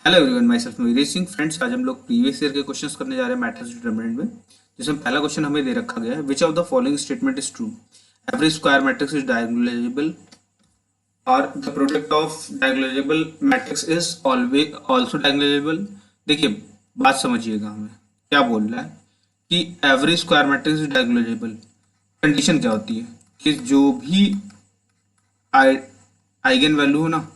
Hello everyone, my self Viresh Singh. Friends, आज हम लोग प्रीवियस ईयर के क्वेश्चंस करने जा रहे हैं मैट्रिक्स डिटरमिनेंट में। जिसमें पहला क्वेश्चन हमें दे रखा गया है, which of the following statement is true? Every square matrix is diagonalizable और the product of diagonalizable matrix is always also diagonalizable. देखिए, बात समझिएगा, हमें क्या बोल रहा है कि every square matrix is diagonalizable. Condition क्या होती है कि जो भी आइगन वैल्यू हो ना,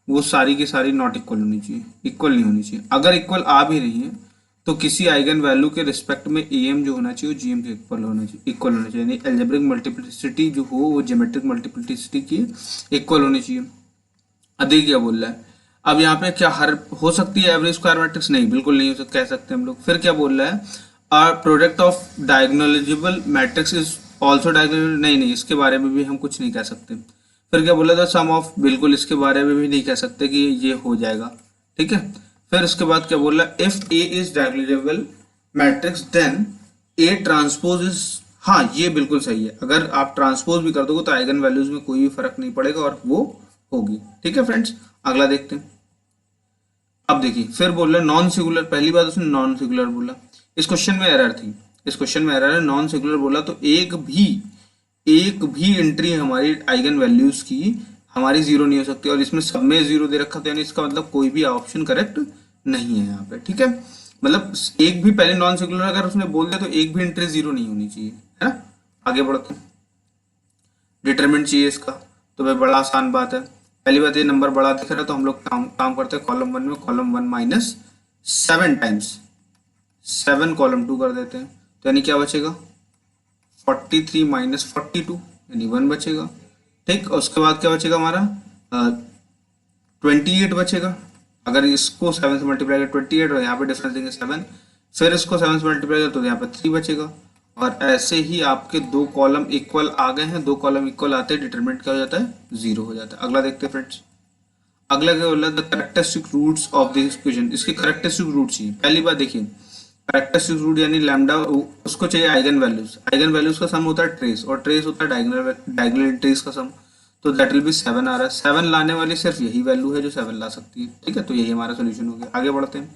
वो सारी की सारी नॉट इक्वल होनी चाहिए, इक्वल नहीं होनी चाहिए। अगर इक्वल आ भी रही है तो किसी आइगन वैल्यू के रिस्पेक्ट में एम जो होना चाहिए वो जीएम के इक्वल होना चाहिए, यानी एल्जेब्रिक मल्टीप्लिसिटी जो हो वो ज्योमेट्रिक मल्टीप्लिसिटी की इक्वल होनी चाहिए। अब देखिए क्या बोल रहा है। अब यहाँ पे क्या हर हो सकती है एवरेज स्क्वायर मैट्रिक्स? नहीं, बिल्कुल नहीं हो सकता, कह सकते हम लोग। फिर क्या बोल रहा है, are product of diagonalizable matrix is also diagonalizable. नहीं, इसके बारे में भी हम कुछ नहीं कह सकते। फिर क्या बोला था, सम ऑफ, बिल्कुल इसके बारे में भी नहीं कह सकते कि ये हो जाएगा। ठीक है। फिर उसके बाद क्या बोल रहा है, if A is diagonalizable matrix then A transpose is. हाँ, ये बिल्कुल सही है। अगर आप ट्रांसपोज भी कर दोगे तो आइगन वैल्यूज में कोई भी फर्क नहीं पड़ेगा और वो होगी। ठीक है फ्रेंड्स, अगला देखते हैं। अब देखिए, फिर बोल रहा है नॉन सिंगुलर। पहली बात उसने नॉन सिंगुलर बोला, इस क्वेश्चन में एरर थी। इस क्वेश्चन में एरर है, नॉन सिंगुलर बोला तो एक भी एंट्री हमारी आइगन वैल्यूज की हमारी जीरो नहीं हो सकती। और इसमें सब में जीरो दे रखा था, यानी इसका मतलब कोई भी ऑप्शन करेक्ट नहीं है यहाँ पे। ठीक है, मतलब एक भी, पहले नॉन सिंगुलर अगर उसने बोल दिया तो एक भी एंट्री जीरो नहीं होनी चाहिए, है ना। आगे बढ़ते हैं, डिटरमिनेंट चाहिए इसका, तो भाई बड़ा आसान बात है। पहली बात, ये नंबर बड़ा दिख रहा है तो हम लोग काम करते हैं कॉलम वन में। Column one minus 7 times 7 column to कर देते हैं, तो यानी क्या बचेगा, 43 माइनस 42 यानी 1 बचेगा। ठीक, और उसके बाद क्या बचेगा हमारा, 28 बचेगा। अगर इसको 7 से मल्टीप्लाई करें 28 और यहाँ पे डिफरेंस देंगे 7, फिर इसको 7 से मल्टीप्लाई करें तो यहाँ पे 3 बचेगा। और ऐसे ही आपके दो कॉलम इक्वल आ गए हैं। दो कॉलम इक्वल आते हैं, डिटरमिनेंट क्या हो जाता है, जीरो हो जाता है। अगला देखते हैं फ्रेंड्स। अगला क्या बोला, the characteristic roots of this equation. इसके करेक्टरिस्टिक रूट चाहिए। पहली बात देखिए, करेक्टरिस्टिक रूट यानी लैम्डा, उसको चाहिए आइगन वैल्यूज। आइगन वैल्यूज का सम होता है ट्रेस, और ट्रेस होता है डायगोनल एंट्रीज का सम। तो दैट विल बी 7 आ रहा है। 7 लाने वाली सिर्फ यही वैल्यू है जो 7 ला सकती है। ठीक है, तो यही हमारा सोल्यूशन हो गया। आगे बढ़ते हैं,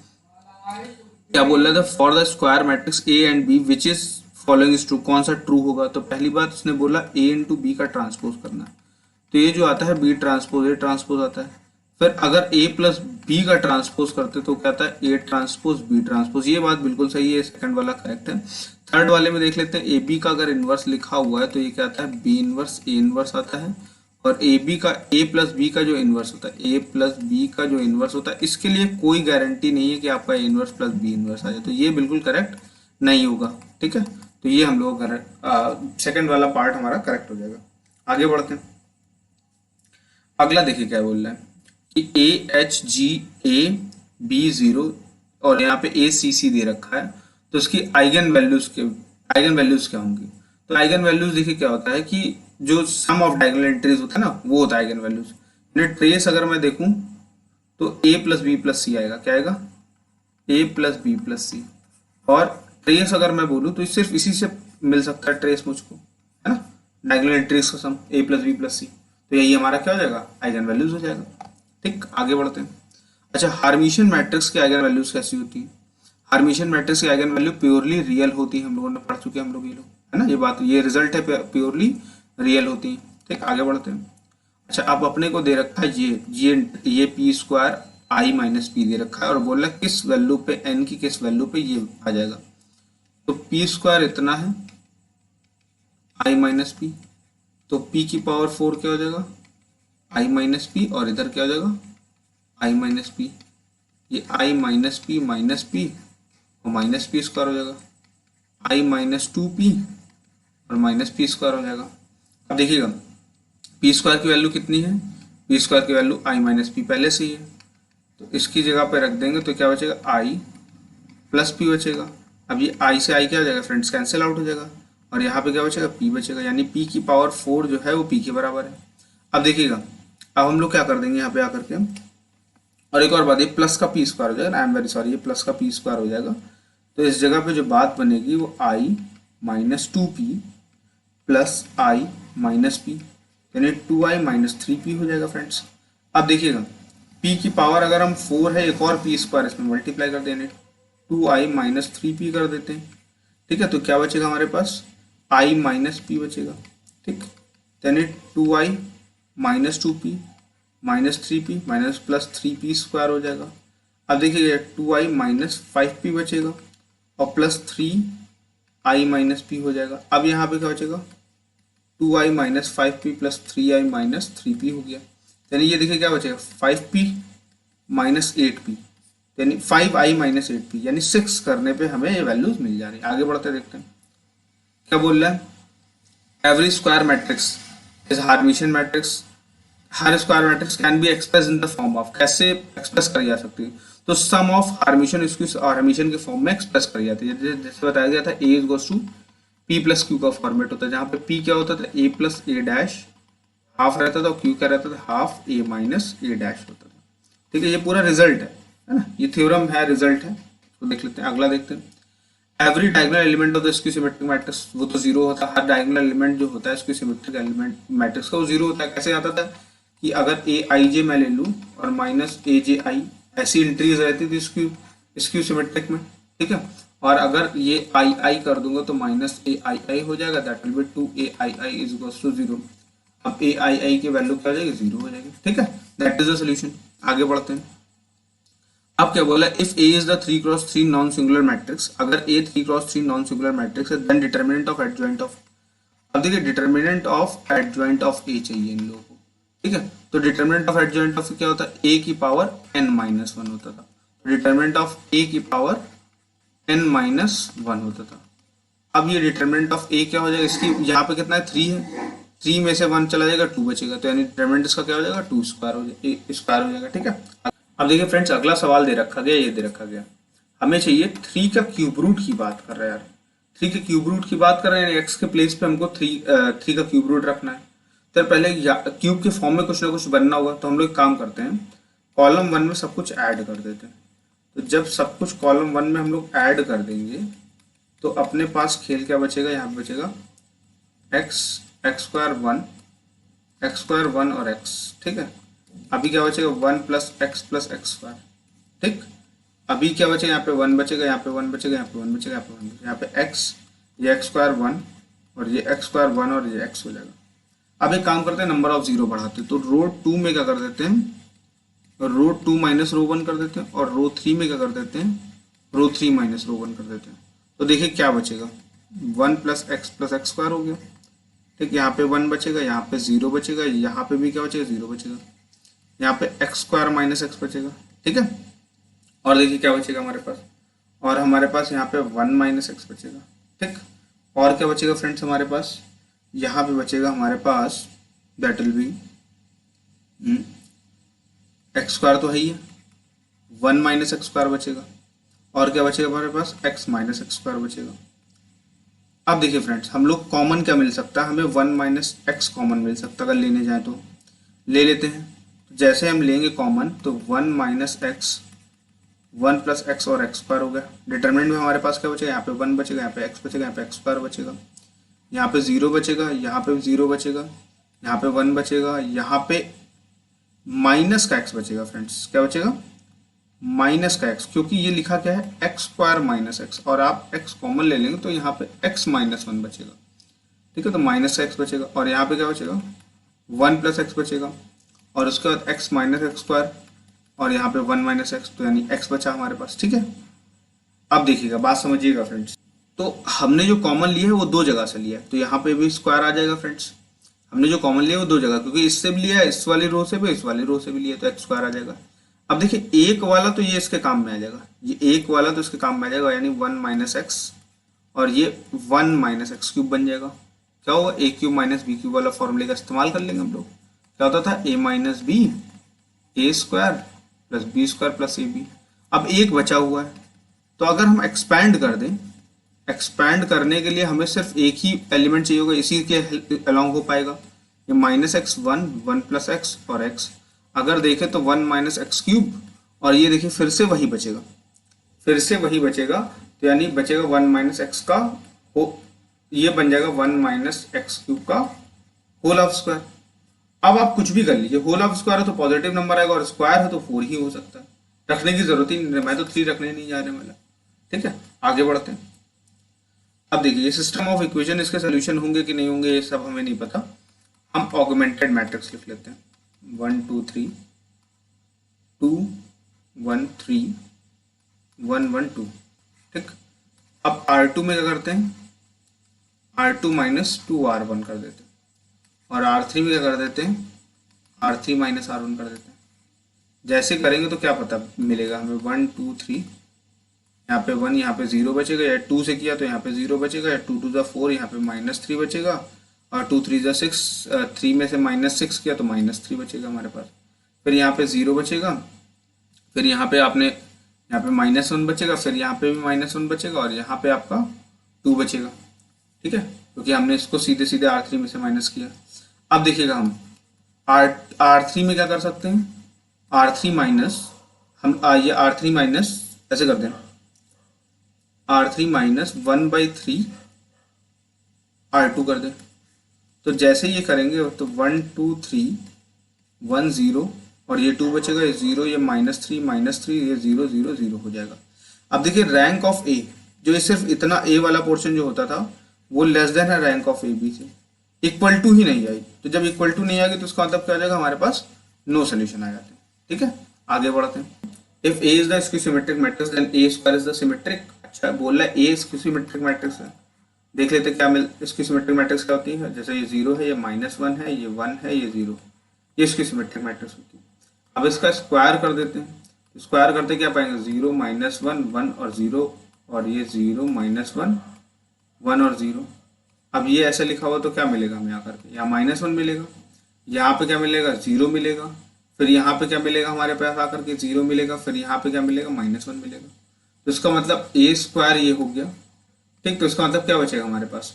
क्या बोल रहा था, for the square matrix A and B which is following is true. कौन सा ट्रू होगा, तो पहली बात उसने बोला ए इंटू बी का ट्रांसपोज करना। तो ये जो आता है बी ट्रांसपोज ए ट्रांसपोज आता है। फिर अगर ए प्लस बी का ट्रांसपोज करते तो क्या आता है, ए ट्रांसपोज बी ट्रांसपोज। ये बात बिल्कुल सही है, सेकंड वाला करेक्ट है। थर्ड वाले में देख लेते हैं, ए बी का अगर इनवर्स लिखा हुआ है तो ये क्या आता है, बी इनवर्स ए इनवर्स आता है। और ए बी का, ए प्लस बी का जो इनवर्स होता है, ए प्लस बी का जो इनवर्स होता है, इसके लिए कोई गारंटी नहीं है कि आपका A inverse plus B inverse आ जाए, तो ये बिल्कुल करेक्ट नहीं होगा। ठीक है, तो ये हम लोग करेक्ट, सेकंड वाला पार्ट हमारा करेक्ट हो जाएगा। आगे बढ़ते हैं। अगला देखिए क्या बोल रहा है कि A H G A B zero और यहाँ पे ए सी सी दे रखा है, तो इसकी आइगन वैल्यूज क्या होंगी। तो आइगन वैल्यूज देखिए क्या होता है कि जो सम ऑफ डायगोनल एंट्रीज होता है ना, वो होता है आइगन वैल्यूज। ट्रेस अगर मैं देखूं तो ए प्लस बी प्लस सी आएगा। क्या आएगा, ए प्लस बी प्लस सी। और ट्रेस अगर मैं बोलूं तो सिर्फ इसी से मिल सकता है ट्रेस मुझको, है ना, डायगोनल एंट्रीज का सम ए प्लस बी प्लस सी। तो यही हमारा क्या हो जाएगा, आइगन वैल्यूज हो जाएगा। ठीक, आगे बढ़ते हैं। अच्छा, हार्मिशियन मैट्रिक्स की आइगन वैल्यूज कैसी होती है। हार्मिशियन मैट्रिक्स की आइगन वैल्यू प्योरली रियल होती है। हम लोगों ने पढ़ चुके हैं, हम लोग ये लोग, है ना, ये बात, ये रिजल्ट है, प्योरली रियल होती है। ठीक, आगे बढ़ते हैं। अच्छा, अब अपने को दे रखा है ये पी स्क्वायर आई माइनस पी दे रखा है और बोल रहा है किस वैल्यू पे, एन की किस वैल्यू पे ये आ जाएगा। तो पी स्क्वायर इतना है, आई माइनस पी, तो पी की पावर 4 क्या हो जाएगा, आई माइनस पी, और इधर क्या हो जाएगा, आई माइनस पी। ये आई माइनस पी और माइनस पी स्क्वायर हो जाएगा, आई माइनस 2p और माइनस पी स्क्वायर हो जाएगा। अब देखिएगा, पी स्क्वायर की वैल्यू कितनी है, पी स्क्वायर की वैल्यू आई माइनस पी पहले से ही है, तो इसकी जगह पे रख देंगे तो क्या बचेगा, आई प्लस पी बचेगा। अब ये आई से आई क्या हो जाएगा फ्रेंड्स, कैंसिल आउट हो जाएगा, और यहाँ पे क्या बचेगा, पी बचेगा, यानी पी की पावर 4 जो है वो पी के बराबर है। अब देखिएगा, अब हम लोग क्या कर देंगे यहाँ पे आकर के, और एक और बात, ये प्लस का पी स्क्वायर हो जाएगा, आई एम वेरी सॉरी, ये प्लस का पी स्क्वायर हो जाएगा। तो इस जगह पे जो बात बनेगी वो आई माइनस 2p प्लस आई माइनस पी, यानी 2i माइनस 3p हो जाएगा फ्रेंड्स। अब देखिएगा, p की पावर अगर हम 4 है, एक और p स्क्वायर इसमें मल्टीप्लाई कर देने 2i माइनस 3p कर देते हैं। ठीक है, तो क्या बचेगा हमारे पास i माइनस p बचेगा। ठीक, यानी 2i minus 2p minus 3p minus plus 3p square हो जाएगा। अब देखिए 2i माइनस 5p बचेगा और प्लस 3i माइनस p हो जाएगा। अब यहाँ पे क्या बचेगा 2i minus 5p plus 3i minus 3p हो गया। यानी ये देखिए क्या बचेगा 5p माइनस 8p, यानी 5i माइनस 8p, यानी 6 करने पे हमें ये वैल्यूज मिल जा रही है। आगे बढ़ते देखते हैं क्या बोल रहा है। Every square matrix is Hermitian matrix. हर square matrix can be express in the form of, कैसे एक्सप्रेस करी जा सकती है, तो सम ऑफ हार्मिशियन इसको हार्मिशियन के फॉर्म में एक्सप्रेस करी जाती है। जैसे बताया गया था A is to P plus Q का फॉर्मेट होता है, जहाँ पे पी क्या होता था A plus A dash half रहता था और क्यू क्या रहता था half A minus A dash होता था। ठीक है, ये पूरा रिजल्ट है ना, ये थ्योरम है, रिजल्ट है। तो देख लेते हैं, अगला देखते हैं। Every diagonal element of the skew symmetric matrix, वो तो जीरो होता है। हर डायगोनल एलिमेंट जो होता है स्क्यू सिमेट्रिक एलिमेंट मैट्रिक्स का वो जीरो होता है। कैसे आता था कि अगर ए आई जे मैं ले लूँ और माइनस ए जे आई, ऐसी एंट्रीज रहती थी स्क्यू सिमेट्रिक में। ठीक है, और अगर ये आई आई कर दूंगा तो माइनस ए आई आई हो जाएगा, that will be 2ai is equals to 0। अब ए आई आई की वैल्यू क्या हो जाएगी 0 हो जाएगी। ठीक है, दैट इज द सोल्यूशन। आगे बढ़ते हैं। अब क्या बोला, if A is the 3x3 non singular matrix, अगर A 3x3 non singular matrix है, then determinant of adjoint of, अब देखिए determinant of adjoint of A चाहिए इन लोगों को। ठीक है, तो डिटर्मिनेंट ऑफ एडजॉइंट ऑफ क्या होता है, ए की पावर n माइनस 1 होता था। डिटर्मिनेंट ऑफ ए की पावर n माइनस 1 होता था। अब ये डिटर्मिनेंट ऑफ ए क्या हो जाएगा, इसकी यहाँ पे कितना है 3 है, 3 में से 1 चला जाएगा 2 बचेगा, तो यानी डिटर्मिनेंट इसका क्या हो जाएगा 2 स्क्वायर हो जाएगा, स्क्वायर हो जाएगा। ठीक है, अब देखिए फ्रेंड्स, अगला सवाल दे रखा गया, ये दे रखा गया हमें चाहिए 3 का क्यूब रूट की बात कर रहा है यार। 3 के क्यूब रूट की बात कर रहे हैं, एक्स के प्लेस पे हमको 3 का क्यूब रूट रखना है। तो पहले क्यूब के फॉर्म में कुछ ना कुछ बनना होगा, तो हम लोग काम करते हैं, कॉलम 1 में सब कुछ ऐड कर देते हैं। तो जब सब कुछ कॉलम 1 में हम लोग ऐड कर देंगे तो अपने पास खेल क्या बचेगा, यहाँ पे बचेगा एक्स स्क्वायर 1 और एक्स। ठीक है, अभी क्या बचेगा 1 प्लस एक्स स्क्वायर। ठीक, अभी क्या बचेगा, यहाँ पे 1 बचेगा, यहाँ पे 1 बचेगा, यहाँ पे 1 बचेगा, यहाँ पे 1 बचेगा, यहाँ पे एक्स, ये एक्स स्क्वायर 1 और ये एक्स स्क्वायर 1 और ये एक्स हो जाएगा। अब एक काम करते हैं, नंबर ऑफ जीरो बढ़ाते हैं, तो रो 2 में क्या कर देते हैं, रो 2 माइनस रो 1 कर देते हैं, और रो 3 में क्या कर देते हैं, रो 3 माइनस रो 1 कर देते हैं। तो देखिए क्या बचेगा 1 प्लस एक्स स्क्वायर हो गया। ठीक, यहाँ पे 1 बचेगा, यहाँ पे 0 बचेगा, यहाँ पे भी क्या बचेगा 0 बचेगा, यहाँ पे एक्स स्क्वायर माइनस एक्स बचेगा। ठीक है, और देखिए क्या बचेगा हमारे पास, और हमारे पास यहाँ पे 1 माइनस एक्स बचेगा। ठीक, और क्या बचेगा फ्रेंड्स हमारे पास, यहाँ पे बचेगा हमारे पास that will be X square तो है ही है, 1 माइनस एक्स स्क्वायर बचेगा, और क्या बचेगा हमारे पास एक्स माइनस एक्स स्क्वायर बचेगा। अब देखिए फ्रेंड्स, हम लोग कॉमन क्या मिल सकता है, हमें 1 माइनस एक्स कॉमन मिल सकता है, अगर लेने जाए तो ले लेते हैं। जैसे हम लेंगे कॉमन तो 1 माइनस एक्स 1 प्लस एक्स और एक्स स्क्वायर हो गया। डिटरमिनेंट में हमारे पास क्या बचेगा, यहाँ पे 1 बचेगा, यहाँ पे एक्स बचेगा, यहाँ पे एक्स स्क्वायर बचेगा, यहाँ पे 0 बचेगा, यहाँ पे 0 बचेगा, यहाँ पे 1 बचेगा, यहाँ पे माइनस का एक्स बचेगा। फ्रेंड्स क्या बचेगा, माइनस का एक्स, क्योंकि ये लिखा क्या है एक्स स्क्वायर माइनस एक्स, और आप एक्स कॉमन ले लेंगे तो यहाँ पे एक्स माइनस 1 बचेगा। ठीक है, तो माइनस का एक्स बचेगा, और यहाँ पे क्या बचेगा 1 प्लस एक्स बचेगा, और उसके बाद एक्स माइनस एक्स स्क्वायर, और यहाँ पे 1 माइनस एक्स, तो यानी एक्स बचा हमारे पास। ठीक है, अब देखिएगा, बात समझिएगा फ्रेंड्स, तो हमने जो कॉमन लिया है वो 2 जगह से लिया है, तो यहाँ पे भी स्क्वायर आ जाएगा। फ्रेंड्स हमने जो कॉमन लिया है वो 2 जगह, क्योंकि इससे भी लिया है, इस वाली रो से भी, इस वाली रो से भी लिया, तो एक्स स्क्वायर आ जाएगा। अब देखिए एक वाला तो ये इसके काम में आ जाएगा, ये एक वाला तो इसके काम में आ जाएगा, यानी 1 माइनस एक्स, और ये 1 माइनस एक्स क्यूब बन जाएगा। क्या होगा, ए क्यूब माइनस बी क्यूब वाला फॉर्मूले का इस्तेमाल कर लेंगे हम लोग। क्या होता था, A minus B A square plus B square plus A B. अब एक बचा हुआ है, तो अगर हम एक्सपैंड कर दें, एक्सपैंड करने के लिए हमें सिर्फ एक ही एलिमेंट चाहिए होगा, इसी के अलॉन्ग हो पाएगा। ये माइनस एक्स 1 प्लस एक्स और एक्स, अगर देखें तो 1 माइनस एक्स क्यूब, और ये देखिए फिर से वही बचेगा, फिर से वही बचेगा, तो यानी बचेगा 1 माइनस एक्स का हो, ये बन जाएगा 1 माइनस एक्स क्यूब का होल ऑफ स्क्वायर। अब आप कुछ भी कर लीजिए, होल ऑफ स्क्वायर हो तो पॉजिटिव नंबर आएगा और स्क्वायर हो तो 4 ही हो सकता है, रखने की जरूरत ही नहीं है, मैं तो 3 रखने नहीं जा रहे वाला। ठीक है, आगे बढ़ते हैं। अब देखिए ये सिस्टम ऑफ इक्वेशन, इसके सोल्यूशन होंगे कि नहीं होंगे ये सब हमें नहीं पता, हम ऑगमेंटेड मैट्रिक्स लिख लेते हैं 1 2 3 2 1 3 1 1 2। ठीक, अब R2 में क्या करते हैं, R2 माइनस 2R1 कर देते हैं, और R3 में क्या कर देते हैं, R3 माइनस R1 कर देते हैं। जैसे करेंगे तो क्या पता मिलेगा हमें, 1 2 3, यहाँ पे 1, यहाँ पे 0 बचेगा, या 2 से किया तो यहाँ पे 0 बचेगा, या 2 2 4, यहाँ पे -3 बचेगा, और 2 3 6, 3 में से -6 किया तो -3 बचेगा हमारे पास। फिर यहाँ पे 0 बचेगा, फिर यहाँ पे आपने यहाँ पे -1 बचेगा, फिर यहाँ पे भी -1 बचेगा, और यहाँ पे आपका 2 बचेगा। ठीक है, क्योंकि हमने इसको सीधे सीधे R3 में से माइनस किया। अब देखिएगा हम R3 में क्या कर सकते हैं, R3 माइनस, हम ये R3 माइनस ऐसे कर दें, R3 माइनस 1/3 R2 कर दें। तो जैसे ये करेंगे तो 1 2 3 1 0, और ये 2 बचेगा, ये 0, ये -3 ये 0 0 0 हो जाएगा। अब देखिए रैंक ऑफ ए, जो ये सिर्फ इतना ए वाला पोर्शन जो होता था वो लेस देन है रैंक ऑफ ए बी से, इक्वल टू ही नहीं आई। तो जब इक्वल टू नहीं आएगी तो उसका मतलब क्या आ जाएगा, हमारे पास नो सोल्यूशन आ जाते हैं। ठीक है, आगे बढ़ते हैं। If A is the skew symmetric matrix then A square is the symmetric. अच्छा बोल रहा है ए स्क्यू सिमेट्रिक मैट्रिक्स है, देख लेते क्या मिल, इसकी सिमेट्रिक मैट्रिक्स क्या होती है, जैसे ये 0 है, ये -1 है, ये 1 है, ये 0, ये इसकी सिमेट्रिक मैट्रिक्स होती है। अब इसका स्क्वायर कर देते हैं, स्क्वायर करते क्या पाएंगे, 0 -1 1 और 0, और ये 0 -1 1 और 0। अब ये ऐसे लिखा हुआ तो क्या मिलेगा हमें आकर के, यहाँ -1 मिलेगा, यहाँ पे क्या मिलेगा, 0 मिलेगा, फिर यहाँ पे क्या मिलेगा हमारे पास आकर के 0 मिलेगा, फिर यहाँ पे क्या मिलेगा, -1 मिलेगा। तो इसका मतलब ए स्क्वायर ये हो गया। ठीक, तो इसका मतलब क्या बचेगा हमारे पास,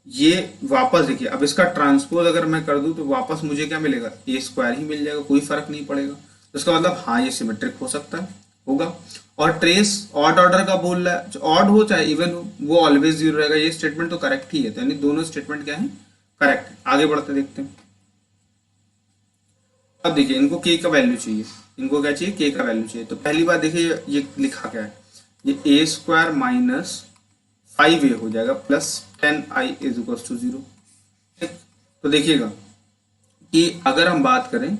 ये वापस देखिए, अब इसका ट्रांसपोज अगर मैं कर दूं तो वापस मुझे क्या मिलेगा, ए स्क्वायर ही मिल जाएगा, कोई फर्क नहीं पड़ेगा। तो इसका मतलब हाँ ये सिमेट्रिक हो सकता है, होगा। और ट्रेस ऑड ऑर्डर का बोल रहा है, ऑड हो चाहे इवन हो वो ऑलवेज 0 रहेगा, ये स्टेटमेंट तो करेक्ट ही है, तो यानी दोनों स्टेटमेंट क्या है, करेक्ट है। आगे बढ़ते देखते हैं। अब देखिए इनको के का वैल्यू चाहिए, इनको क्या चाहिए, के का वैल्यू चाहिए। तो पहली बात देखिए ये लिखा क्या है, ये ए स्क्वायर माइनस 5a हो जाएगा plus 10i is equal to 0। ठीक, तो देखिएगा कि अगर हम बात करें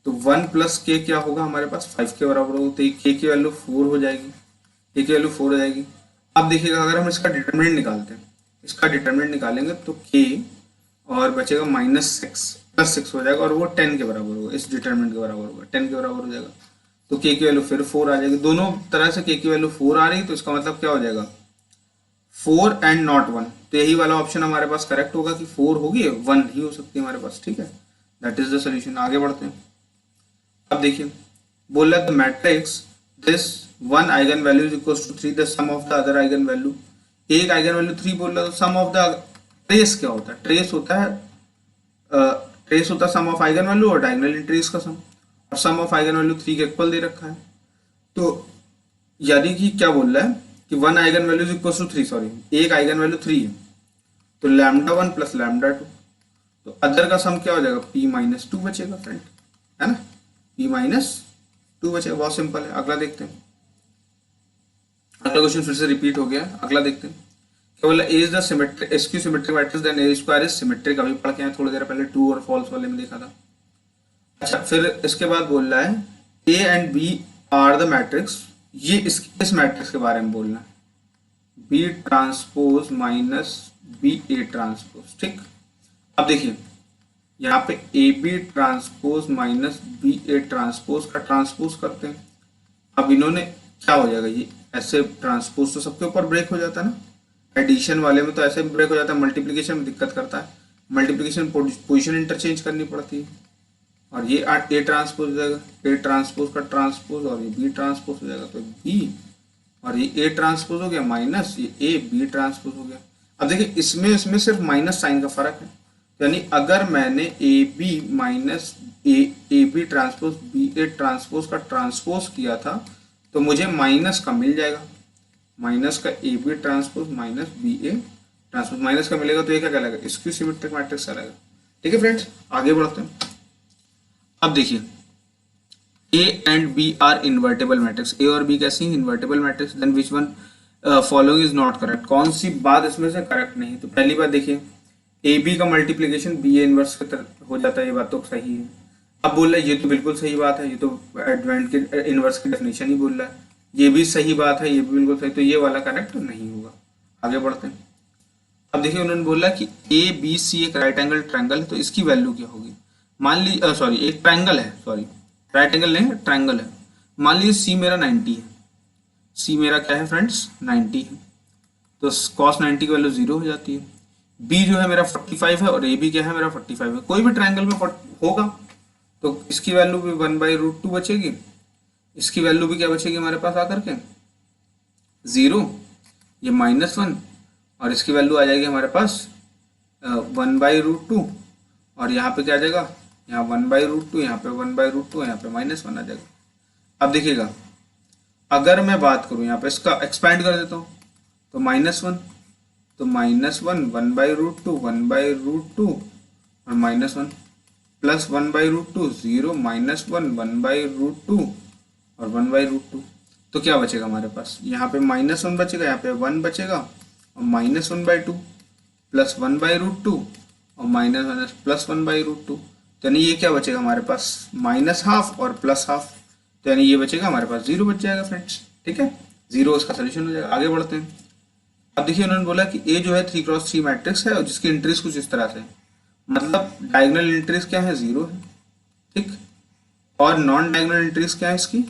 तो 1 प्लस के क्या होगा हमारे पास, 5 के बराबर होगा, तो के की वैल्यू 4 हो जाएगी, के की वैल्यू 4 हो जाएगी। अब देखिएगा अगर हम इसका डिटरमिनेंट निकालते हैं, इसका डिटरमिनेंट निकालेंगे तो के और बचेगा -6 प्लस 6 हो जाएगा, और वो 10 के बराबर होगा, इस डिटरमिनेंट के बराबर होगा, 10 के बराबर हो जाएगा। तो के की वैल्यू फिर 4 आ जाएगी, दोनों तरह से के की वैल्यू 4 आ रही, तो इसका मतलब क्या हो जाएगा, 4 एंड नॉट 1। तो यही वाला ऑप्शन हमारे पास करेक्ट होगा कि 4 होगी, 1 ही हो सकती है हमारे पास। ठीक है, दैट इज द सोल्यूशन। आगे बढ़ते हैं। अब देखिए बोल रहा है the matrix this one eigenvalue is equal to 3 the sum of the other eigenvalue. एक आइगन वैल्यू 3 बोल रहा है, तो सम ऑफ द ट्रेस क्या होता है, ट्रेस होता है ट्रेस होता है सम ऑफ आइगन वैल्यू और डायगोनल एंट्रीज का सम, और सम ऑफ आइगन वैल्यू 3 के इक्वल दे रखा है। तो यानी कि क्या बोल रहा है कि one eigenvalue is equal to 3, sorry एक आइगन वैल्यू 3 है, तो λ1 प्लस λ2, तो अदर का सम क्या हो जाएगा, p-2 बचेगा फ्रेंड, है ना, p-2 बचेगा, बहुत सिंपल है। अगला देखते हैं, अगला क्वेश्चन फिर से रिपीट हो गया, अगला देखते हैं। क्या बोला, A is the symmetric SQ symmetric matrix then A square is symmetric. अभी पढ़ के आए थोड़ी देर पहले, ट्रू और फॉल्स वाले में देखा था। अच्छा फिर इसके बाद बोल रहा है A and B are the matrix, ये इस मैट्रिक्स के बारे में बोलना है, B transpose minus B A transpose. ठीक, अब देखिए यहाँ पे A B transpose minus B A transpose का ट्रांसपोज करते हैं। अब इन्होंने क्या हो जाएगा, ये ऐसे ट्रांसपोज तो सबके ऊपर ब्रेक हो जाता है ना, एडिशन वाले में तो ऐसे ब्रेक हो जाता है, मल्टीप्लिकेशन में दिक्कत करता है, मल्टीप्लिकेशन पोजीशन इंटरचेंज करनी पड़ती है, और ये ए ट्रांसपोज हो जाएगा, ए ट्रांसपोज का ट्रांसपोज, और ये बी ट्रांसपोज हो जाएगा, तो बी और ये ए ट्रांसपोज हो गया माइनस ये ए बी ट्रांसपोज हो गया। अब देखिए इसमें सिर्फ माइनस साइन का फर्क है, यानी अगर मैंने A B minus A B transpose B A transpose का ट्रांसपोज किया था तो मुझे माइनस का मिल जाएगा, माइनस का A B transpose minus B A transpose, minus का मिलेगा तो ये क्या कहलाएगा, स्क्यू सिमेट्रिक मैट्रिक्स कहलाएगा। ठीक है फ्रेंड्स, आगे बढ़ते हैं। अब देखिए A and B are invertible matrix, A और बी कैसी invertible matrix, then which one following is not correct, कौन सी बात इसमें से करेक्ट नहीं। तो पहली बात देखिए ए बी का मल्टीप्लीकेशन बी ए इनवर्स की तरह हो जाता है, ये बात तो सही है। अब बोल रहा है ये तो बिल्कुल सही बात है, ये तो एडवेंट के इनवर्स की डेफिनेशन ही बोल रहा है, ये भी सही बात है, ये भी बिल्कुल सही, तो ये वाला करेक्ट नहीं होगा। आगे बढ़ते हैं। अब देखिए उन्होंने बोला कि ए बी सी एक राइट एंगल ट्रायंगल है, तो इसकी वैल्यू क्या होगी। मान ली सॉरी एक ट्रायंगल है, सॉरी राइट एंगल नहीं ट्रायंगल है। मान लीजिए सी मेरा 90 है, सी मेरा क्या है फ्रेंड्स 90 है, तो cos 90 की वैल्यू 0 हो जाती है। बी जो है मेरा 45 है और ए भी क्या है मेरा 45 है, कोई भी ट्रायंगल में होगा तो इसकी वैल्यू भी 1/√2 बचेगी, इसकी वैल्यू भी क्या बचेगी हमारे पास आकर के 0, ये -1, और इसकी वैल्यू आ जाएगी हमारे पास 1/√2, और यहाँ पे क्या आ जाएगा, यहाँ 1/√2, यहाँ पे 1/√2, यहाँ पे -1 आ जाएगा। अब देखिएगा अगर मैं बात करूँ यहाँ पे इसका एक्सपैंड कर देता हूँ तो -1, तो -1 1/√2 1/√2 और -1 प्लस 1/√2 0 -1 1/√2 और 1/√2, तो क्या बचेगा हमारे पास, यहाँ पे -1 बचेगा, यहाँ पे 1 बचेगा और -1/2 प्लस 1/√2 और माइनस प्लस 1/√2, तो यानी ये क्या बचेगा हमारे पास -½ और +½ तो यानी ये बचेगा हमारे पास 0 बच जाएगा फ्रेंड्स। ठीक है, 0 इसका सोल्यूशन हो जाएगा। आगे बढ़ते हैं। अब देखिए उन्होंने बोला कि ए जो है 3x3 मैट्रिक्स है और जिसकी एंट्रीज कुछ इस तरह से, मतलब डायगोनल एंट्रीज क्या है 0 है, ठीक, और नॉन डायगोनल एंट्रीज क्या है इसकी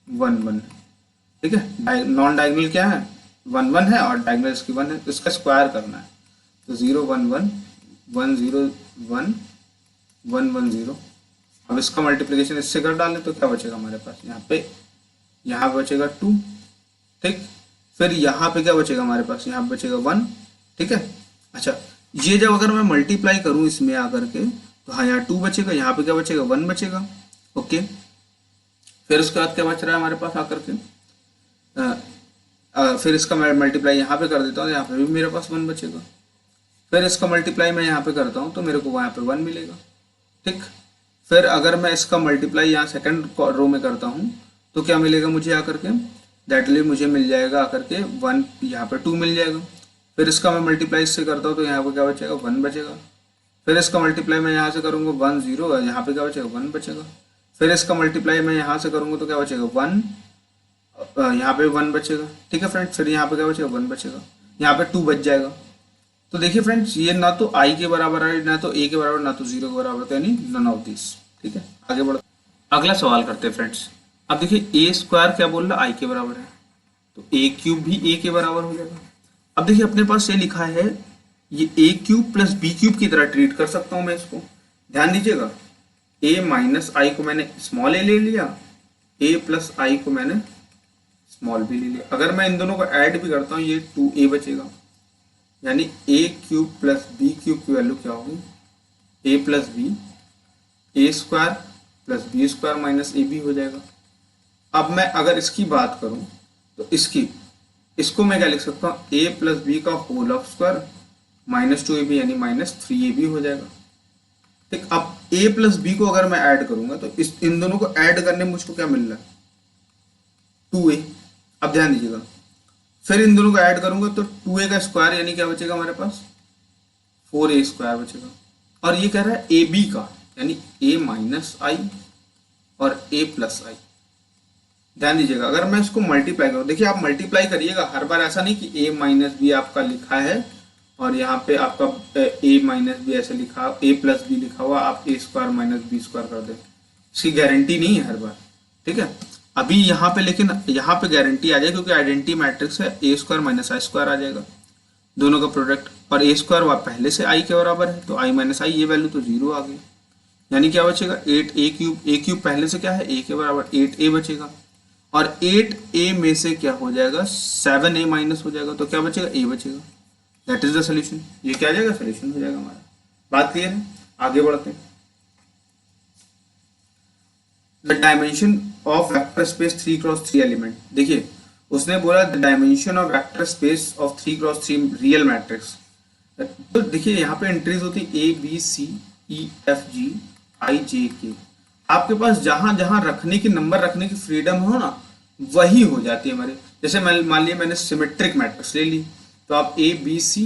1 1 है। ठीक है, नॉन डायगोनल क्या है 1 1 है और डायगोनल इसकी 1 है, तो इसका स्क्वायर करना है, तो 0 1 1 1 0 1 1 1 0। अब इसका मल्टीप्लिकेशन इससे कर डालें तो क्या बचेगा हमारे पास, यहाँ बचेगा 2, ठीक, फिर यहाँ पे क्या बचेगा हमारे पास, यहाँ बचेगा 1। ठीक है, अच्छा ये जब अगर मैं मल्टीप्लाई करूँ इसमें आकर के तो हाँ यहाँ 2 बचेगा, यहाँ पे क्या बचेगा 1 बचेगा। ओके, फिर उसके बाद क्या बच रहा है हमारे पास आकर के फिर इसका मैं मल्टीप्लाई यहाँ पे कर देता हूँ, यहाँ पे भी मेरे पास 1 बचेगा, फिर इसका मल्टीप्लाई मैं यहाँ पे करता हूँ तो मेरे को यहाँ पे 1 मिलेगा। ठीक, फिर अगर मैं इसका मल्टीप्लाई यहाँ सेकंड रो में करता हूँ तो क्या मिलेगा मुझे आकर के, दैटली मुझे मिल जाएगा आकर के 1, यहाँ पे 2 मिल जाएगा। फिर इसका मैं मल्टीप्लाई इससे करता हूँ तो यहाँ पे क्या बचेगा 1 बचेगा। फिर इसका मल्टीप्लाई मैं यहाँ से करूँगा 1 0, यहाँ पे क्या बचेगा 1 बचेगा। फिर इसका मल्टीप्लाई मैं यहाँ से करूँगा तो क्या बचेगा 1, यहाँ पे 1 बचेगा। ठीक है फ्रेंड्स, फिर यहाँ पे क्या बचेगा 1 बचेगा, यहाँ पे 2 बच जाएगा। तो देखिए फ्रेंड्स ये ना तो i के बराबर है, ना तो a के बराबर, ना तो 0 के बराबर, तो यानी नन ऑफ दिस। ठीक है, आगे बढ़ो, अगला सवाल करते हैं फ्रेंड्स। अब देखिए a स्क्वायर क्या बोल रहा है i के बराबर है, तो a क्यूब भी a के बराबर हो जाएगा। अब देखिए अपने पास ये लिखा है, ये a cube plus b cube की तरह ट्रीट कर सकता हूं मैं इसको। ध्यान दीजिएगा, a माइनस आई को मैंने स्मॉल a ले लिया, a प्लस आई को मैंने स्मॉल b ले लिया। अगर मैं इन दोनों को ऐड भी करता हूँ ये 2a बचेगा, यानी a cube plus b cube की वैल्यू क्या होगी a plus B, A square plus B square minus A B हो जाएगा। अब मैं अगर इसकी बात करूं तो इसको मैं क्या लिख सकता हूँ, a प्लस बी का whole of square minus 2ab यानी माइनस 3ab हो जाएगा। ठीक, अब a प्लस बी को अगर मैं ऐड करूंगा तो इन दोनों को ऐड करने में मुझको क्या मिल रहा है 2a। अब ध्यान दीजिएगा, फिर इन दोनों को ऐड करूंगा तो 2a का स्क्वायर यानी क्या बचेगा हमारे पास 4a स्क्वायर बचेगा। और ये कह रहा है ए बी का, यानी a माइनस आई और a प्लस आई। ध्यान दीजिएगा, अगर मैं इसको मल्टीप्लाई करूँ, देखिए आप मल्टीप्लाई करिएगा हर बार, ऐसा नहीं कि a माइनस बी आपका लिखा है और यहाँ पे आपका a माइनस बी ऐसे लिखा, a प्लस बी लिखा हुआ, आप a square minus B square कर दें, इसकी गारंटी नहीं है हर बार। ठीक है, अभी यहाँ पे लेकिन यहाँ पे गारंटी आ जाए क्योंकि आइडेंटिटी मैट्रिक्स है, ए स्क्वायर माइनस आई स्क्वायर आ जाएगा दोनों का प्रोडक्ट, और ए स्क्वायर पहले से आई के बराबर है तो आई माइनस आई, ये वैल्यू तो 0 आ गई, यानी क्या बचेगा 8a क्यूब, a क्यूब पहले से क्या है a के बराबर 8a बचेगा, और 8a में से क्या हो जाएगा 7a माइनस हो जाएगा, तो क्या बचेगा a बचेगा। दैट इज द सोल्यूशन, ये क्या आ जाएगा सोल्यूशन हो जाएगा हमारा। बात क्लियर है, आगे बढ़ते हैं। The dimension of vector space 3x3 element, देखिए उसने बोला the dimension of vector space of 3x3 real matrix. तो देखिए यहाँ पे एंट्रीज होती है a b c e f g i j k। आपके पास जहां जहां रखने की नंबर रखने की फ्रीडम हो ना, वही हो जाती है हमारी। जैसे मान लिया मैंने सिमेट्रिक मैट्रिक्स ले ली, तो आप A B C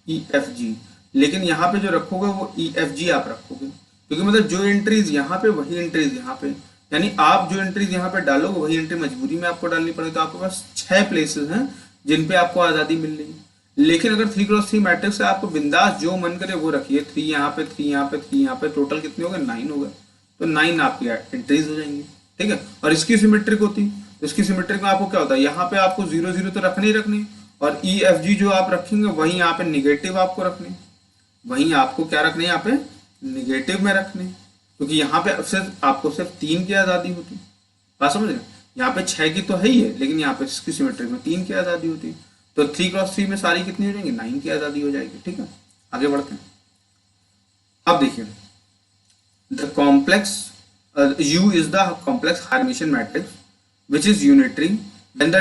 E F G, लेकिन यहाँ पे जो रखोगे वो ई एफ जी आप रखोगे, क्योंकि मतलब जो एंट्रीज यहाँ पे वही एंट्रीज यहाँ पे, यानी आप जो एंट्रीज यहाँ पे डालोगे वही एंट्री मजबूरी में आपको डालनी पड़ेगी। तो आपके पास 6 प्लेसेस हैं जिन पे आपको आज़ादी मिल रही है। लेकिन अगर 3x3 मैट्रिक्स से आपको बिंदास जो मन करे वो रखिए, 3 यहाँ पे 3 यहाँ पे 3 यहाँ पे, टोटल कितने हो गए 9 हो गए, तो 9 आपकी एंट्रीज हो जाएंगी। ठीक है, और इसकी सिमेट्रिक होती, तो इसकी सिमेट्रिक में आपको क्या होता है, यहाँ पे आपको 0 0 तो रखने ही रखने, और ई एफ जी जो आप रखेंगे वहीं यहाँ पे निगेटिव आपको रखने, वहीं आपको क्या रखने यहाँ पे निगेटिव में रखने, क्योंकि यहाँ पे सिर्फ आपको सिर्फ 3 की आज़ादी होती। बात समझ रहे, यहाँ पे 6 की तो है ही है, लेकिन यहाँ पे इसकी सिमेट्रिक में 3 की आज़ादी होती है। तो 3x3 में सारी कितनी हो जाएंगी, 9 की आज़ादी हो जाएगी। ठीक है, आगे बढ़ते हैं। अब देखिए, the complex U is the complex Hermitian matrix which is unitary when the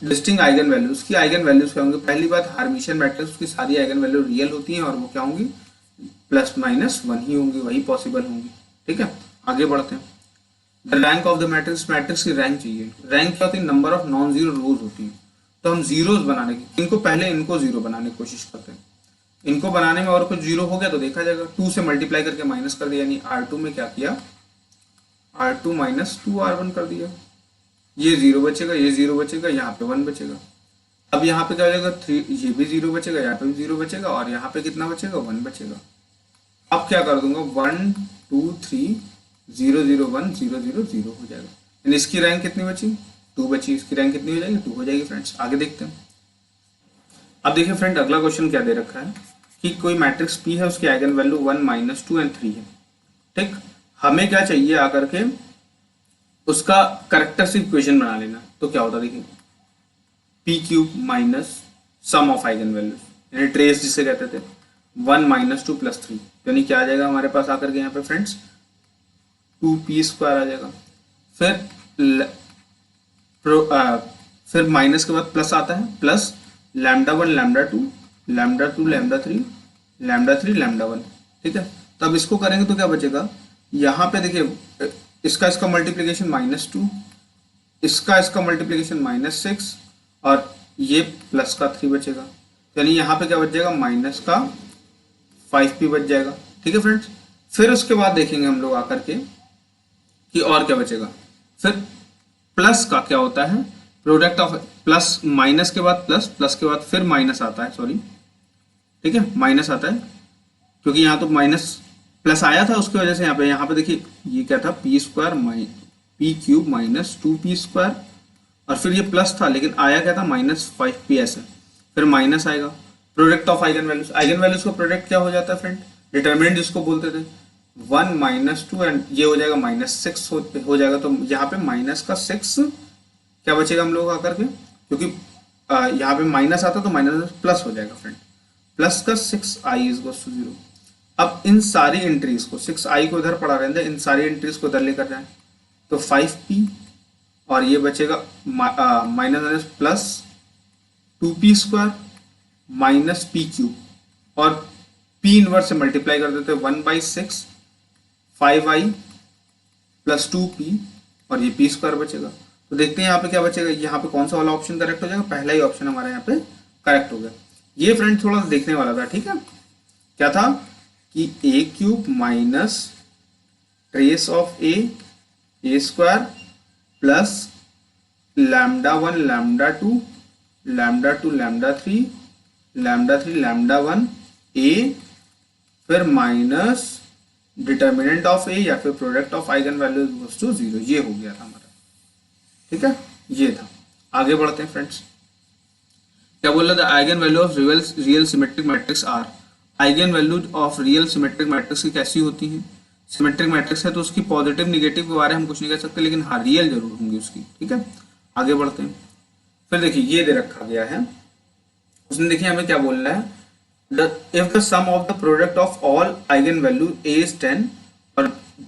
distinct eigen values की आइगन वैल्यूज क्या होंगे। पहली बात, हार्मिशियन मैट्रिक्स की सारी आइगन वैल्यू रियल होती हैं और वो क्या होंगी, +-1 ही होंगी, वही पॉसिबल होंगी। ठीक है, आगे बढ़ते हैं। The rank of the matrix, matrix की रैंक चाहिए। रैंक क्या होती है, नंबर ऑफ नॉन जीरो रोज होती है। तो हम जीरोस बनाने की, इनको पहले इनको जीरो बनाने की कोशिश करते हैं। इनको बनाने में और कुछ जीरो हो गया तो देखा जाएगा, 2 से मल्टीप्लाई करके माइनस कर दिया, यानी R2 में क्या किया, R2 माइनस 2R1 कर दिया। ये 0 बचेगा, ये 0 बचेगा, यहाँ पे 1 बचेगा। अब यहाँ पे क्या हो जाएगा, 3, ये भी 0 बचेगा, यहाँ पे भी 0 बचेगा, और यहाँ पे कितना बचेगा, 1 बचेगा। अब क्या कर दूंगा, 1 2 3 0 0 1 0 0 0 हो जाएगा। यानी इसकी रैंक कितनी बची, 2 बची। इसकी रैंक कितनी हो जाएगी, 2 हो जाएगी। फ्रेंड्स आगे देखते हैं। अब देखिए फ्रेंड, अगला क्वेश्चन क्या दे रखा है कि कोई मैट्रिक्स P है, उसकी आइगन वैल्यू 1 -2 और 3 है। ठीक, हमें क्या चाहिए आकर के, उसका कैरेक्टरिस्टिक इक्वेशन बना लेना। तो क्या होता है देखिए, p³ minus sum of eigen values, यानी ट्रेस जिसे कहते थे, 1 -2 + 3, यानी क्या आ जाएगा हमारे पास आकर के यहाँ पे फ्रेंड्स, 2p² आ जाएगा। फिर माइनस के बाद प्लस आता है, प्लस λ1 λ2 λ2 λ3 λ3 λ1। ठीक है, तब इसको करेंगे तो क्या बचेगा, यहाँ पे देखिए, इसका मल्टीप्लिकेशन -2, इसका मल्टीप्लिकेशन -6, और ये प्लस का 3 बचेगा। यानी यहाँ पे क्या बच जाएगा, माइनस का 5p बच जाएगा। ठीक है फ्रेंड्स, फिर उसके बाद देखेंगे हम लोग आकर के कि और क्या बचेगा। फिर प्लस का क्या होता है, प्रोडक्ट ऑफ प्लस, माइनस के बाद प्लस, प्लस के बाद फिर माइनस आता है, सॉरी। ठीक है, माइनस आता है, क्योंकि यहाँ तो माइनस प्लस आया था, उसकी वजह से यहाँ पे देखिए ये क्या था, p² p³ माइनस 2p², और फिर ये प्लस था लेकिन आया क्या था, -5p ऐसे। फिर माइनस आएगा, product of eigen values, eigen values का प्रोडक्ट क्या हो जाता है फ्रेंड, डिटरमिनेंट जिसको बोलते थे, 1 -2 एंड ये हो जाएगा -6 हो जाएगा। तो यहाँ पे माइनस का 6 क्या बचेगा हम लोग आकर के, क्योंकि यहाँ पे माइनस आता तो माइनस प्लस हो जाएगा फ्रेंड, प्लस का 6i = 0। अब इन सारी एंट्रीज को, 6i को इधर पड़ा रहने, इन सारी एंट्रीज को इधर लेकर जाए, तो 5p, और ये बचेगा minus plus 2p² minus p³, और p इनवर्स से मल्टीप्लाई कर देते हैं, 1/6 5i + 2p, और ये p² बचेगा। तो देखते हैं यहाँ पे क्या बचेगा, यहाँ पे कौन सा वाला ऑप्शन करेक्ट हो जाएगा, पहला ही ऑप्शन हमारा यहाँ पे करेक्ट हो गया। ये फ्रेंड थोड़ा देखने वाला था। ठीक है, क्या था कि a³ minus trace of a² plus λ1 λ2 λ2 λ3 λ3 λ1 a, फिर माइनस डिटर्मिनेंट ऑफ a या फिर प्रोडक्ट ऑफ आइगन वैल्यूज = 0। ये हो गया था हमारा। ठीक है, ये था। आगे बढ़ते हैं फ्रेंड्स, क्या बोल रहा था, eigenvalue of real symmetric matrix are. Eigenvalue of real symmetric matrix की कैसी होती है, सिमेट्रिक मैट्रिक्स है तो उसकी पॉजिटिव निगेटिव के बारे में हम कुछ नहीं कह सकते, लेकिन हाँ रियल जरूर होंगी उसकी। ठीक है, आगे बढ़ते हैं। फिर देखिए ये दे रखा गया है, उसने देखिए हमें क्या बोल रहा है, if the sum of the product of all eigenvalue a is 10 और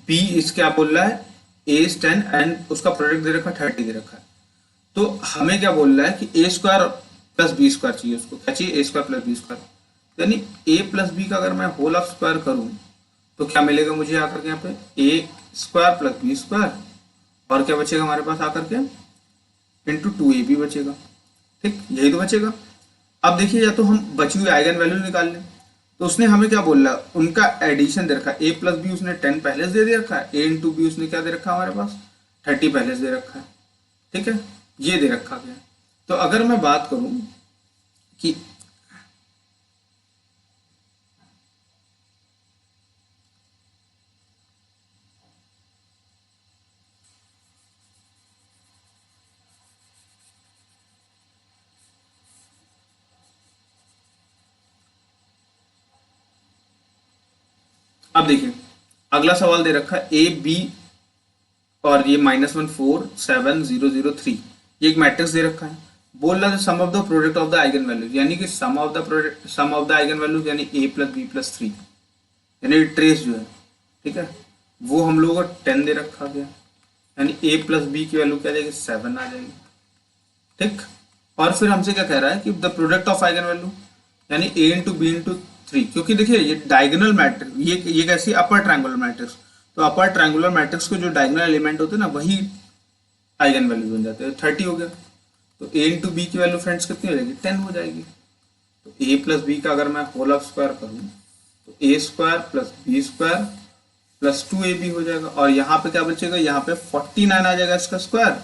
b इस क्या बोल रहा है, a is 10 एंड उसका प्रोडक्ट दे रखा है 30 दे रखा है। तो हमें क्या बोल रहा है कि a² + b² चाहिए, उसको क्या चाहिए, a² + b²। यानी a + b का अगर मैं होल ऑफ स्क्वायर करूं तो क्या मिलेगा मुझे आकर के यहाँ पे, a square plus B square, और क्या बचेगा हमारे पास आकर के इंटू 2ab बचेगा। ठीक, यही तो बचेगा। अब देखिए, या तो हम बची हुई आइगन वैल्यू निकाल लें, तो उसने हमें क्या बोला, उनका एडिशन दे रखा है, a प्लस बी उसने 10 पहले से दे रखा है, a इंटू बी उसने क्या दे रखा है हमारे पास 30 पहले से दे रखा है। ठीक है, ये दे रखा गया। तो अगर मैं बात करूं कि अब देखिए, अगला सवाल दे रखा है ए बी और ये -1 4 7 0 0 3, ये एक मैट्रिक्स दे रखा है। बोल रहा है sum of the product of the eigen values, यानी कि sum of the product, sum of the eigen values यानी a प्लस बी प्लस 3, यानी ट्रेस जो है, ठीक है, वो हम लोगों को 10 दे रखा गया, यानी a प्लस बी की वैल्यू क्या आ जाएगी 7 आ जाएगी। ठीक, और फिर हमसे क्या कह रहा है कि the product of eigen value यानी a इंटू बी इंटू 3, क्योंकि देखिए ये डायगोनल मैट्रिक्स, ये कैसी अपर ट्रायंगुलर मैट्रिक्स, तो अपर ट्रायंगुलर मैट्रिक्स को जो डायगोनल एलिमेंट होते हैं ना वही आइगन वैल्यू बन जाते हैं। 30 हो गया, तो a इंटू बी की वैल्यू फ्रेंड्स कितनी हो जाएगी 10 हो जाएगी। तो a प्लस बी का अगर मैं होल ऑफ स्क्वायर करूँ तो a square plus B square plus 2ab हो जाएगा, और यहाँ पे क्या बचेगा, यहाँ पे 49 आ जाएगा इसका स्क्वायर,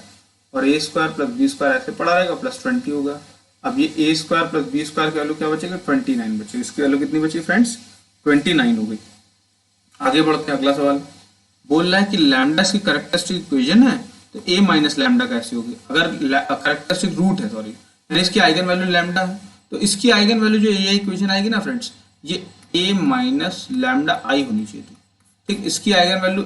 और a square plus B square ऐसे पड़ा रहेगा प्लस 20 होगा। अब ये a square plus B square की वैल्यू क्या बचेगा 29 बचेगी, इसकी वैल्यू कितनी बची फ्रेंड्स 29 हो गई। आगे बढ़ते हैं, अगला सवाल बोल रहा है कि लैम्डा की कैरेक्टरिस्टिक इक्वेशन है, तो a माइनस लैम्डा कैसे होगी, अगर कैरेक्टरिस्टिक रूट है, सॉरी, यानी इसकी आइगन वैल्यू लैम्डा है, तो इसकी आइगन वैल्यू जो ये इक्वेशन आएगी ना फ्रेंड्स, ये a माइनस लैम्डा आई होनी चाहिए थी। ठीक, इसकी आइगन वैल्यू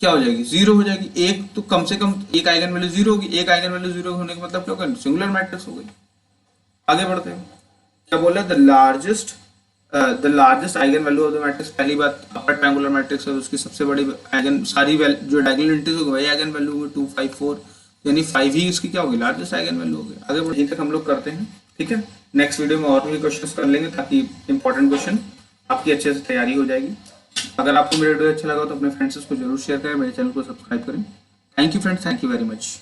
क्या हो जाएगी 0 हो जाएगी, एक तो कम से कम एक आइगन वैल्यू 0 होगी, एक आइगन वैल्यू 0 होने का मतलब क्या होगा, सिंगुलर मैट्रिक्स हो गई। आगे बढ़ते हैं, क्या बोल रहा है the largest eigen value of the matrix, पहली बात अपर ट्रायंगुलर मैट्रिक्स है, उसकी सबसे बड़ी आइगन सारी जो डायगोनल एंट्रीज होगी वही आइगन वैल्यू होगी 2 5 4, यानी 5 ही इसकी क्या होगी लार्जेस्ट आइगन वैल्यू होगी। आगे बढ़, यहीं तक हम लोग करते हैं। ठीक है, नेक्स्ट वीडियो में और भी क्वेश्चंस कर लेंगे ताकि इंपॉर्टेंट क्वेश्चन आपकी अच्छे से तैयारी हो जाएगी। अगर आपको मेरा वीडियो अच्छा लगा तो अपने फ्रेंड्स को जरूर शेयर करें, मेरे चैनल को सब्सक्राइब करें। Thank you friends, thank you very much.